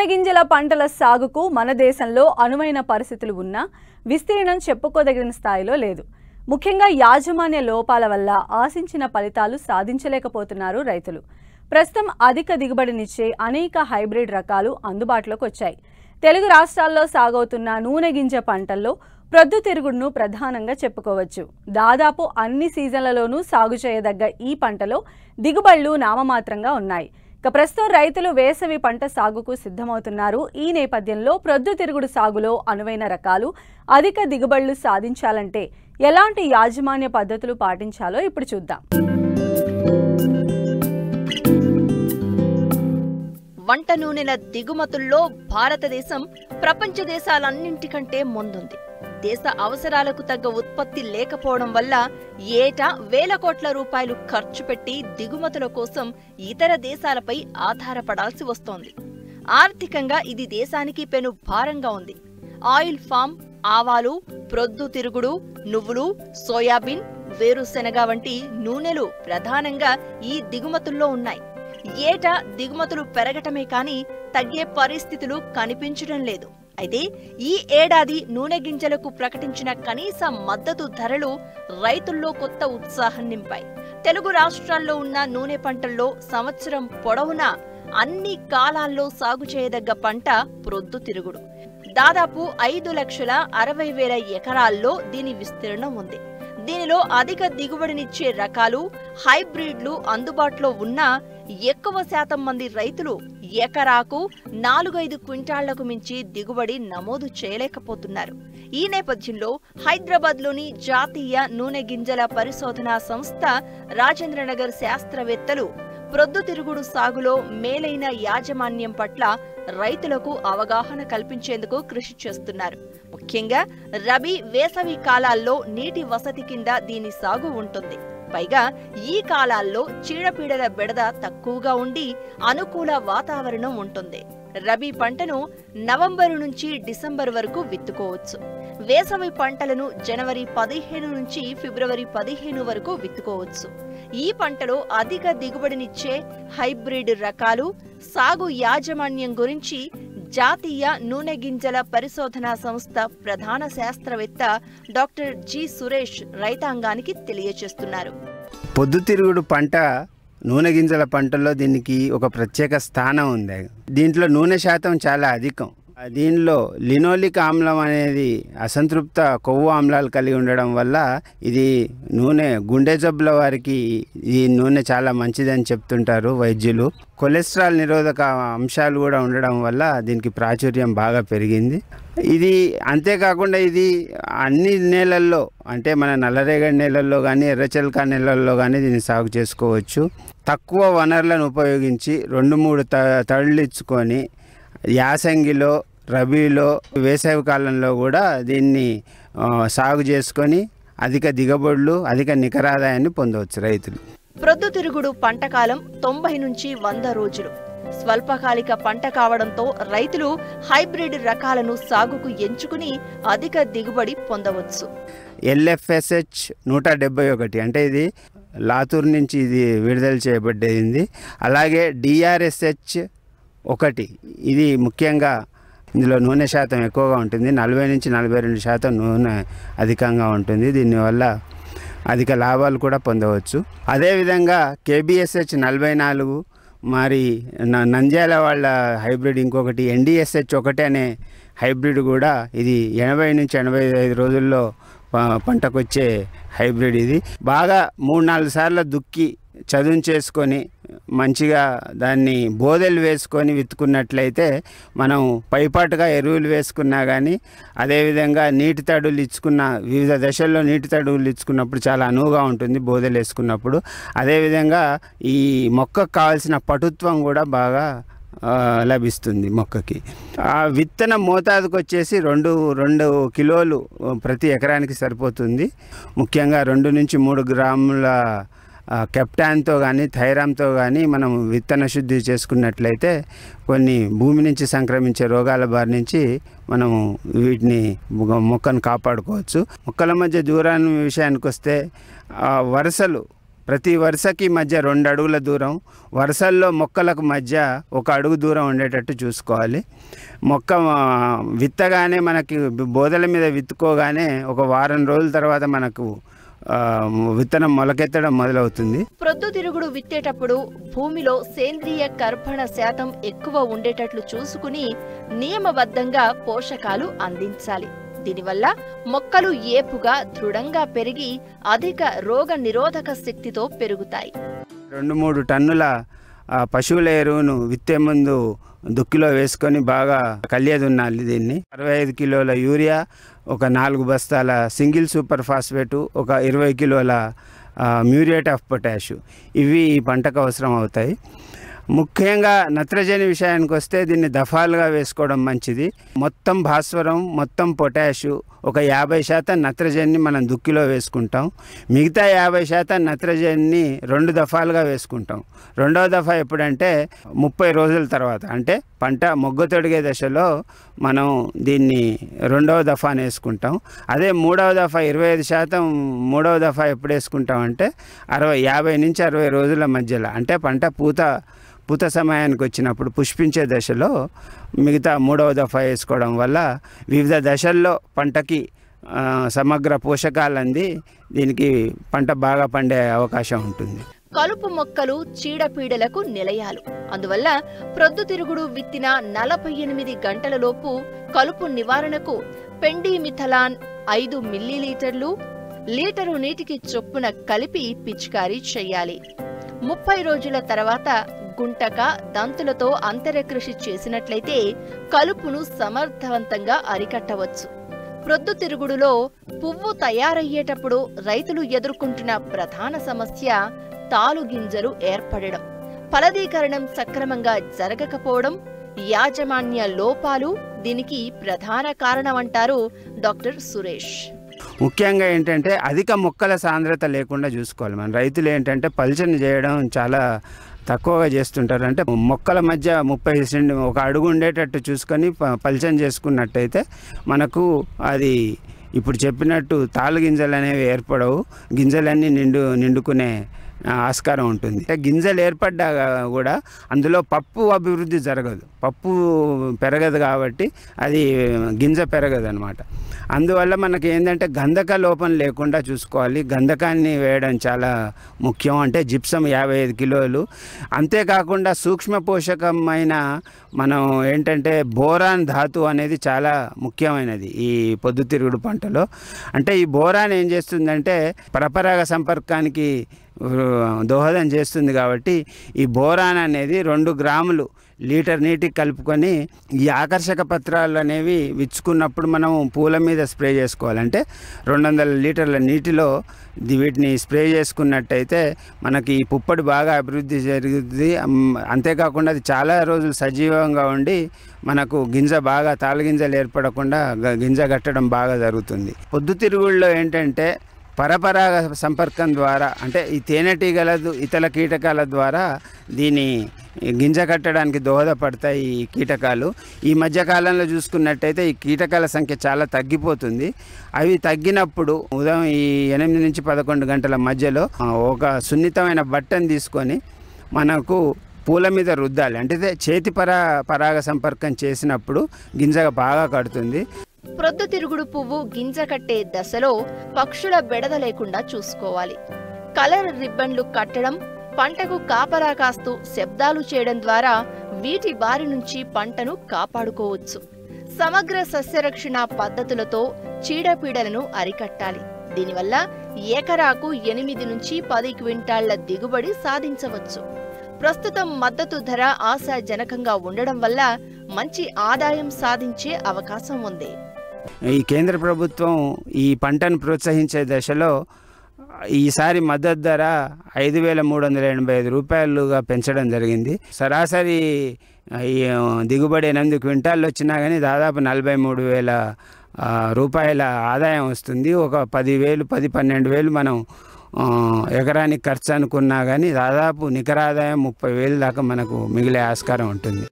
నూనె గింజల పంటల సాగుకు మన దేశంలో అనువైన పరిస్థితులు ఉన్నా విస్తీర్ణం చెప్పుకోదగిన స్థాయిలో లేదు. ముఖ్యంగా యాజమాన్య లోపాల వల్ల ఆశించిన ఫలితాలు సాధించలేకపోతున్నారు రైతులు. ప్రస్తుతం అధిక దిగుబడినిచ్చే అనేక హైబ్రిడ్ రకాలు అందుబాటులోకి వచ్చాయి. తెలుగు రాష్ట్రాల్లో సాగవుతున్న నూనె గింజ పంటల్లో ప్రొద్దుతిరుగుడును ప్రధానంగా చెప్పుకోవచ్చు. దాదాపు అన్ని సీజన్లలోనూ సాగు చేయదగ్గ ఈ పంటలో దిగుబడులు నామమాత్రంగా ఉన్నాయి. ప్రస్తుతం రైతులు వేసవి పంట సాగుకు సిద్ధమవుతున్నారు. ఈ నేపథ్యంలో ప్రొద్దుతిరుగుడు సాగులో అనువైన రకాలు, అధిక దిగుబడులు సాధించాలంటే ఎలాంటి యాజమాన్య పద్ధతులు పాటించాలో ఇప్పుడు చూద్దాం. వంట నూనెల దిగుమతుల్లో భారతదేశం ప్రపంచ దేశాలన్నింటికంటే ముందుంది. దేశ అవసరాలకు తగ్గ ఉత్పత్తి లేకపోవడం వల్ల ఏటా వేల కోట్ల రూపాయలు ఖర్చు పెట్టి దిగుమతుల కోసం ఇతర దేశాలపై ఆధారపడాల్సి వస్తోంది. ఆర్థికంగా ఇది దేశానికి పెను భారంగా ఉంది. ఆయిల్ ఫామ్, ఆవాలు, ప్రొద్దుతిరుగుడు, నువ్వులు, సోయాబీన్, వేరుశెనగ వంటి నూనెలు ప్రధానంగా ఈ దిగుమతుల్లో ఉన్నాయి. ఏటా దిగుమతులు పెరగటమే కానీ తగ్గే పరిస్థితులు కనిపించడం లేదు. అయితే ఈ ఏడాది నూనె గింజలకు ప్రకటించిన కనీస మద్దతు ధరలు రైతుల్లో కొత్త ఉత్సాహం నింపాయి. తెలుగు రాష్ట్రాల్లో ఉన్న నూనె పంటల్లో సంవత్సరం పొడవునా అన్ని కాలాల్లో సాగు చేయదగ్గ పంట ప్రొద్దుతిరుగుడు. దాదాపు 5,60,000 ఎకరాల్లో దీని విస్తీర్ణం ఉంది. దీనిలో అధిక దిగుబడినిచ్చే రకాలు, హైబ్రిడ్లు అందుబాటులో ఉన్నా ఎక్కువ శాతం మంది రైతులు ఎకరాకు 4-5 క్వింటాళ్లకు మించి దిగుబడి నమోదు చేయలేకపోతున్నారు. ఈ నేపథ్యంలో హైదరాబాద్లోని జాతీయ నూనె గింజల పరిశోధనా సంస్థ రాజేంద్రనగర్ శాస్త్రవేత్తలు ప్రొద్దుతిరుగుడు సాగులో మేలైన యాజమాన్యం పట్ల రైతులకు అవగాహన కల్పించేందుకు కృషి చేస్తున్నారు. ముఖ్యంగా రబీ, వేసవి కాలాల్లో నీటి వసతి కింద దీని సాగు ఉంటుంది. పైగా ఈ కాలాల్లో చీడపీడల బెడద తక్కువగా ఉండి అనుకూల వాతావరణం ఉంటుంది. రబీ పంటను నవంబరు నుంచి డిసెంబర్ వరకు విత్తుకోవచ్చు. వేసవి పంటలను జనవరి 15 నుంచి ఫిబ్రవరి 15 వరకు విత్తుకోవచ్చు. ఈ పంటలో అధిక దిగుబడినిచ్చే హైబ్రిడ్ రకాలు, సాగు యాజమాన్యం గురించి జాతీయ నూనె గింజల పరిశోధనా సంస్థ ప్రధాన శాస్త్రవేత్త డాక్టర్ జి సురేష్ రైతాంగానికి తెలియజేస్తున్నారు. పొద్దుతిరుగుడు పంట నూనె గింజల పంటల్లో దీనికి ఒక ప్రత్యేక స్థానం ఉంది. దీంట్లో నూనె శాతం చాలా అధికం. దీనిలో లినోలిక్ ఆమ్లం అనేది అసంతృప్త కొవ్వు ఆమ్లాలు కలిగి ఉండడం వల్ల ఇది నూనె గుండె జబ్బుల వారికి ఈ నూనె చాలా మంచిదని చెప్తుంటారు వైద్యులు. కొలెస్ట్రాల్ నిరోధక అంశాలు కూడా ఉండడం వల్ల దీనికి ప్రాచుర్యం బాగా పెరిగింది. ఇది అంతేకాకుండా ఇది అన్ని నేలల్లో, అంటే మన నల్లరేగడి నేలల్లో కానీ ఎర్రచలక నేలల్లో కానీ దీన్ని సాగు చేసుకోవచ్చు. తక్కువ వనరులను ఉపయోగించి 2-3 తడులు ఇచ్చుకొని యాసంగిలో, రబీలో, వేసవి కాలంలో కూడా దీన్ని సాగు చేసుకొని అధిక దిగుబడులు, అధిక నికరాదాయాన్ని పొందవచ్చు రైతులు. ప్రొద్దుతిరుగుడు పంట కాలం 90 నుంచి 100 రోజులు. స్వల్పకాలిక పంట కావడంతో రైతులు హైబ్రిడ్ రకాలను సాగుకు ఎంచుకుని అధిక దిగుబడి పొందవచ్చు. LFSH 171 అంటే ఇది లాతూర్ నుంచి ఇది విడుదల చేయబడ్డది. అలాగే DRSH 1 ఇది ముఖ్యంగా ఇందులో నూనె శాతం ఎక్కువగా ఉంటుంది. 40 నుంచి 42% నూనె అధికంగా ఉంటుంది. దీనివల్ల అధిక లాభాలు కూడా పొందవచ్చు. అదేవిధంగా KBSH 44, మరి నంద్యాల వాళ్ళ హైబ్రిడ్ ఇంకొకటి NDSH 1 అనే హైబ్రిడ్ కూడా ఇది 80 నుంచి 85 రోజుల్లో పంటకు వచ్చే హైబ్రిడ్. ఇది బాగా 3-4 సార్లు దుక్కి చదును చేసుకొని మంచిగా దాన్ని బోదెలు వేసుకొని విత్తుకున్నట్లయితే మనం పైపాటుగా ఎరువులు వేసుకున్నా కానీ, అదేవిధంగా నీటి తడులు ఇచ్చుకున్న వివిధ దశల్లో నీటి తడులు ఇచ్చుకున్నప్పుడు చాలా అనువుగా ఉంటుంది బోదెలు వేసుకున్నప్పుడు. అదేవిధంగా ఈ మొక్కకు కావాల్సిన పటుత్వం కూడా బాగా లభిస్తుంది మొక్కకి. ఆ విత్తన మోతాదుకు వచ్చేసి 2 కిలోలు ప్రతి ఎకరానికి సరిపోతుంది. ముఖ్యంగా 2 నుంచి 3 గ్రాముల కెప్టాన్తో కానీ థైరామ్తో కానీ మనం విత్తన శుద్ధి చేసుకున్నట్లయితే కొన్ని భూమి నుంచి సంక్రమించే రోగాల బారి నుంచి మనము వీటిని మొక్కను కాపాడుకోవచ్చు. మొక్కల మధ్య దూరాన్ని విషయానికి వస్తే వరుసలు ప్రతి వరుసకి మధ్య 2 అడుగుల దూరం, వరుసల్లో మొక్కలకు మధ్య 1 అడుగు దూరం ఉండేటట్టు చూసుకోవాలి. మొక్క విత్తగానే మనకి బోదల మీద విత్తుకోగానే ఒక వారం రోజుల తర్వాత మనకు విత్తనం మొలకెత్తడం మొదలవుతుంది. ప్రొద్దుతిరుగుడు విత్తేటప్పుడు భూమిలో సేంద్రియ కర్బన శాతం ఎక్కువ ఉండేటట్లు చూసుకుని నియమబద్ధంగా పోషకాలు అందించాలి. దీనివల్ల మొక్కలు ఏపుగా దృఢంగా పెరిగి అధిక రోగ నిరోధక శక్తితో పెరుగుతాయి. 2-3 టన్నుల పశువుల ఎరువును విత్తే ముందు దుక్కిలో వేసుకొని బాగా కలియదున్నాలి. దీన్ని 65 కిలోల యూరియా, ఒక 4 బస్తాల సింగిల్ సూపర్ ఫాస్ఫేటు, ఒక 20 కిలోల మ్యూరేట్ ఆఫ్ పొటాషు ఇవి ఈ పంటకు అవసరం అవుతాయి. ముఖ్యంగా నత్రజని విషయానికి వస్తే దీన్ని దఫాలుగా వేసుకోవడం మంచిది. మొత్తం భాస్వరం, మొత్తం పొటాషు, ఒక 50% నత్రజనిని మనం దుక్కిలో వేసుకుంటాం. మిగతా 50% నత్రజనిని 2 దఫాలుగా వేసుకుంటాం. రెండవ దఫా ఎప్పుడంటే 30 రోజుల తర్వాత, అంటే పంట మొగ్గ తొడిగే దశలో మనం దీన్ని రెండవ దఫాని వేసుకుంటాం. అదే మూడవ దఫా 25% మూడవ దఫా ఎప్పుడు వేసుకుంటామంటే 50 నుంచి 60 రోజుల మధ్యలో, అంటే పంట పూత సమయానికి వచ్చినప్పుడు పుష్పించే దశలో మిగతా మూడవ దఫా వేసుకోవడం వల్ల వివిధ దశల్లో పంటకి సమగ్ర పోషకాలు అంది దీనికి పంట బాగా పండే అవకాశం ఉంటుంది. కలుపు మొక్కలు చీడపీడలకు నిలయాలు. అందువల్ల ప్రొద్దుతిరుగుడు విత్తిన 48 గంటలలోపు కలుపు నివారణకు పెండిమిథలాన్ 5 మిల్లీలీటర్లు లీటరు నీటికి చొప్పున కలిపి పిచికారీ చేయాలి. 30 రోజుల తర్వాత గుంటక, దంతులతో అంతరకృషి చేసినట్లయితే కలుపును సమర్థవంతంగా అరికట్టవచ్చు. ప్రొద్దుతిరుగుడులో పువ్వు తయారయ్యేటప్పుడు రైతులు ఎదుర్కొంటున్న ప్రధాన సమస్య తాలు గింజలు ఏర్పడడం, ఫలదీకరణం సక్రమంగా జరగకపోవడం, యాజమాన్య లోపాలు దీనికి ప్రధాన కారణమంటారు డాక్టర్ సురేష్. ముఖ్యంగా ఏంటంటే అధిక మొక్కల సాంద్రత లేకుండా చూసుకోవాలి. మన రైతులు ఏంటంటే పల్చని చేయడం చాలా తక్కువగా చేస్తుంటారు. అంటే మొక్కల మధ్య 30 ఒక అడుగు ఉండేటట్టు చూసుకొని పల్చని చేసుకున్నట్టయితే మనకు అది ఇప్పుడు చెప్పినట్టు తాలు గింజలు అనేవి ఏర్పడవు, గింజలన్నీ నిండుకునే ఆస్కారం ఉంటుంది. గింజలు ఏర్పడ్డా కూడా అందులో పప్పు అభివృద్ధి జరగదు, పప్పు పెరగదు కాబట్టి అది గింజ పెరగదు అనమాట. అందువల్ల మనకి ఏంటంటే గంధక లోపం లేకుండా చూసుకోవాలి. గంధకాన్ని వేయడం చాలా ముఖ్యం, అంటే జిప్సం 55 కిలోలు. అంతేకాకుండా సూక్ష్మ పోషకమైన మనం ఏంటంటే బోరాన్ ధాతు అనేది చాలా ముఖ్యమైనది ఈ పొద్దుతిరుగుడు పంటలో. అంటే ఈ బోరాన్ ఏం చేస్తుందంటే పరపరాగ సంపర్కానికి దోహదం చేస్తుంది కాబట్టి ఈ బోరాన్ అనేది 2 గ్రాములు లీటర్ నీటికి కలుపుకొని ఈ ఆకర్షక పత్రాలు అనేవి విచ్చుకున్నప్పుడు మనం పూల మీద స్ప్రే చేసుకోవాలి. అంటే 200 లీటర్ల నీటిలో వీటిని స్ప్రే చేసుకున్నట్టయితే మనకి ఈ పుప్పడి బాగా అభివృద్ధి జరుగుతుంది. అంతేకాకుండా అది చాలా రోజులు సజీవంగా ఉండి మనకు గింజ బాగా తాలుగింజలు ఏర్పడకుండా గింజ కట్టడం బాగా జరుగుతుంది. పొద్దుతిరుగుళ్ళలో ఏంటంటే పరపరాగ సంపర్కం ద్వారా, అంటే ఈ తేనెటీగల ఇతర కీటకాల ద్వారా దీని గింజ కట్టడానికి దోహదపడతాయి ఈ కీటకాలు. ఈ మధ్యకాలంలో చూసుకున్నట్టయితే ఈ కీటకాల సంఖ్య చాలా తగ్గిపోతుంది. అవి తగ్గినప్పుడు ఉదయం ఈ 8 నుంచి 11 గంటల మధ్యలో ఒక సున్నితమైన బట్టను తీసుకొని మనకు పూల మీద రుద్దాలి. అంటే చేతి పరాగ సంపర్కం చేసినప్పుడు గింజ బాగా కడుతుంది. ప్రొద్దుతిరుగుడు పువ్వు గింజ కట్టే దశలో పక్షుల బెడద లేకుండా చూసుకోవాలి. కలర్ రిబ్బన్లు కట్టడం, పంటకు కాపలా కాస్తూ శబ్దాలు చేయడం ద్వారా వీటి బారి నుంచి పంటను కాపాడుకోవచ్చు. సమగ్ర సస్యరక్షణ పద్ధతులతో చీడపీడలను అరికట్టాలి. దీనివల్ల ఎకరాకు 8 నుంచి 10 క్వింటాళ్ల దిగుబడి సాధించవచ్చు. ప్రస్తుతం మద్దతు ధర ఆశాజనకంగా ఉండడం వల్ల మంచి ఆదాయం సాధించే అవకాశం ఉంది. ఈ కేంద్ర ప్రభుత్వం ఈ పంటను ప్రోత్సహించే దశలో ఈసారి మద్దతు ధర 5,385 రూపాయలుగా పెంచడం జరిగింది. సరాసరి దిగుబడి 8 క్వింటాళ్ళు వచ్చినా కానీ దాదాపు 43,000 రూపాయల ఆదాయం వస్తుంది. ఒక 10,000-12,000 మనం ఎకరానికి ఖర్చు అనుకున్నా కానీ దాదాపు నికర ఆదాయం 30,000 దాకా మనకు మిగిలే ఆస్కారం ఉంటుంది.